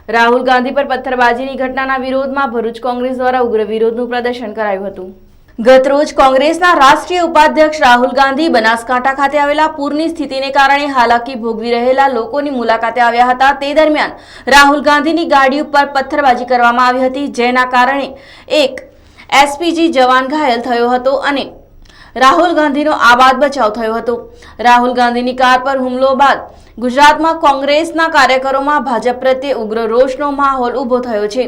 રાહુલ ગાંધી પર પથ્થરબાજીની ઘટનાના વિરોધમાં ભરૂચ કોંગ્રેસ દ્વારા ઉગ્ર વિરોધનું પ્રદર્શન કરાયું હતું। ગતરોજ કોંગ્રેસના રાષ્ટ્રીય ઉપાધ્યક્ષ રાહુલ ગાંધી બનાસકાંઠા ખાતે આવેલા પૂરની સ્થિતિને કારણે હાલાકી ભોગવી રહેલા લોકોની મુલાકાતે આવ્યા હતા। તે દરમિયાન રાહુલ ગાંધીની ગાડી ઉપર પથ્થરબાજી કરવામાં આવી હતી, જેના કારણે એક એસપીજી જવાન ઘાયલ થયો હતો અને રાહુલ ગાંધીનો આબાદ બચાવ થયો હતો। રાહુલ ગાંધીની કાર પર હુમલો બાદ ગુજરાતમાં કોંગ્રેસના કાર્યકરોમાં ભાજપ પ્રત્યે ઉગ્ર રોષનો માહોલ ઊભો થયો છે।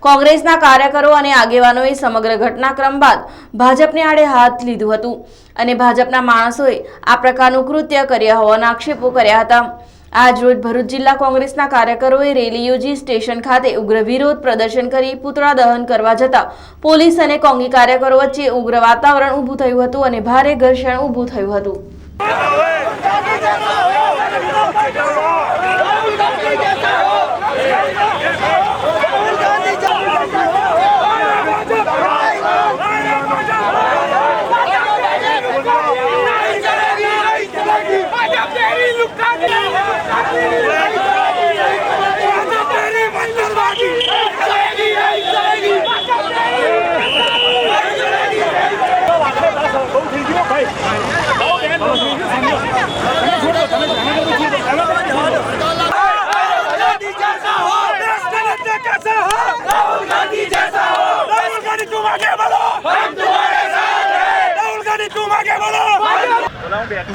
કોંગ્રેસના કાર્યકરો અને આગેવાનોએ સમગ્ર ઘટનાક્રમ બાદ ભાજપને આડે હાથ લીધું હતું અને ભાજપના માણસોએ આ પ્રકારનું કૃત્ય કર્યા હોવાના આક્ષેપો કર્યા હતા। આજ રોજ ભરૂચ જિલ્લા કોંગ્રેસના કાર્યકરોએ રેલી યોજી સ્ટેશન ખાતે ઉગ્ર વિરોધ પ્રદર્શન કરી પુતળા દહન કરવા જતા પોલીસ અને કોંગી કાર્યકરો વચ્ચે ઉગ્ર વાતાવરણ ઊભું થયું હતું અને ભારે ઘર્ષણ ઊભું થયું હતું।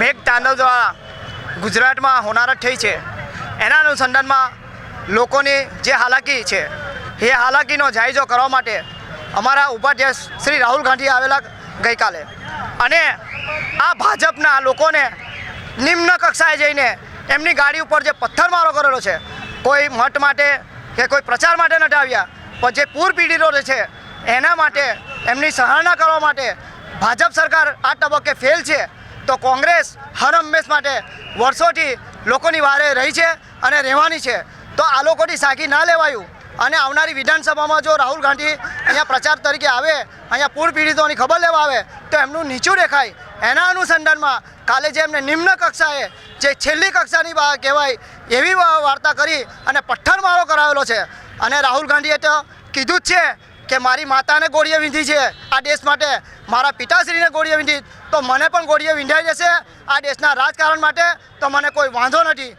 મેઘ તાંડવ દ્વારા ગુજરાતમાં હોનારત થઈ છે, એના અનુસંધાનમાં લોકોની જે હાલાકી છે એ હાલાકીનો જાયજો કરવા માટે અમારા ઉપાધ્યક્ષ શ્રી રાહુલ ગાંધી આવેલા ગઈકાલે, અને આ ભાજપના લોકોને નિમ્ન કક્ષાએ જઈને એમની ગાડી ઉપર જે પથ્થરમારો કરેલો છે, કોઈ મત માટે કે કોઈ પ્રચાર માટે નથી આવ્યા, પણ જે પૂર પીડિતો છે એના માટે એમની સરાહના કરવા માટે ભાજપ સરકાર આ તબક્કે ફેલ છે, તો કોંગ્રેસ હર હંમેશ માટે વર્ષોથી લોકોની વારે રહી છે અને રહેવાની છે। તો આ લોકોથી સાકી ના લેવાયું અને આવનારી વિધાનસભામાં જો રાહુલ ગાંધી અહીંયા પ્રચાર તરીકે આવે, અહીંયા પૂર પીડિતોની ખબર લેવા આવે તો એમનું નીચું દેખાય, એના અનુસંધાનમાં કાલે જે એમને નિમ્ન કક્ષાએ જે છેલ્લી કક્ષાની કહેવાય એવી વાર્તા કરી અને પથ્થરમારો કરાવેલો છે। અને રાહુલ ગાંધીએ તો કીધું જ છે કે મારી માતાને ગોળીએ વીંધી છે આ દેશ માટે, મારા પિતાશ્રીને ગોળીએ વીંધી તો મને પણ ગોળીએ વીંધાઈ જશે આ દેશના રાજકારણ માટે, તો મને કોઈ વાંધો નથી।